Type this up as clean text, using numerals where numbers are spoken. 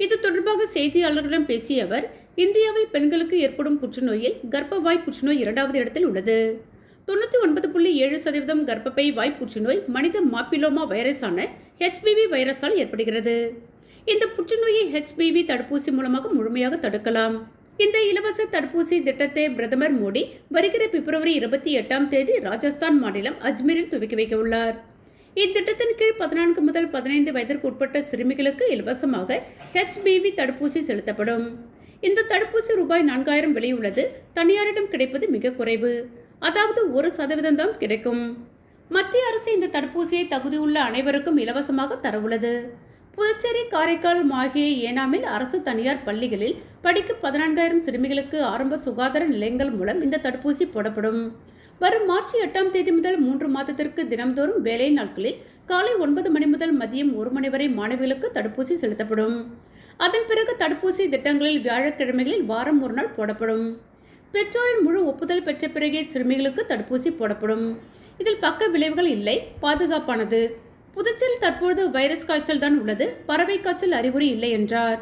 இது தொடர்பாக செய்தியாளர்களிடம் பேசிய அவர், இந்தியாவில் பெண்களுக்கு ஏற்படும் புற்றுநோயில் கர்ப்பவாய் புற்றுநோய் இரண்டாவது இடத்தில் உள்ளது. 99.7% கர்ப்பப்பை வாய் புற்றுநோய் மனித மாப்பிலோமா வைரஸான HPV வைரஸால் ஏற்படுகிறது. இந்த புற்றுநோயை HPV தடுப்பூசி மூலமாக முழுமையாக தடுக்கலாம். இந்த இலவச தடுப்பூசி திட்டத்தை பிரதமர் மோடி வருகிற பிப்ரவரி 28 ராஜஸ்தான் மாநிலம் அஜ்மீரில் துவக்கி வைக்க உள்ளார். இத்திட்டத்தின் கீழ் 14 முதல் 15 வயதிற்கு உட்பட்ட சிறுமிகளுக்கு இலவசமாக HPV தடுப்பூசி செலுத்தப்படும். இந்த தடுப்பூசி ரூபாய் 4000 விலையுள்ளது. தனியாரிடம் கிடைப்பது மிக குறைவு, அதாவது 1% தான் கிடைக்கும். மத்திய அரசு இந்த தடுப்பூசியை தகுதியுள்ள அனைவருக்கும் இலவசமாக தரவுள்ளது. புதுச்சேரி, காரைக்கால், மாஹே, ஏனாமில் அரசு தனியார் பள்ளிகளில் படிக்கும் 14000 சிறுமிகளுக்கு ஆரம்ப சுகாதார நிலையங்கள் மூலம் இந்த தடுப்பூசி போடப்படும். வரும் மார்ச் 8 முதல் 3 மாதத்திற்கு தினம்தோறும் வேலை நாட்களில் காலை 9 மணி முதல் மதியம் 1 மணி வரை மாணவிகளுக்கு தடுப்பூசி செலுத்தப்படும். அதன் பிறகு தடுப்பூசி திட்டங்களில் வியாழக்கிழமைகளில் வாரம் ஒரு நாள் போடப்படும். பெற்றோரின் முழு ஒப்புதல் பெற்ற பிறகே சிறுமிகளுக்கு தடுப்பூசி போடப்படும். இதில் பக்க விளைவுகள் இல்லை, பாதுகாப்பானது. புதுச்சேரியில் தற்போது வைரஸ் காய்ச்சல் தான் உள்ளது, பறவை காய்ச்சல் அறிகுறி இல்லை என்றார்.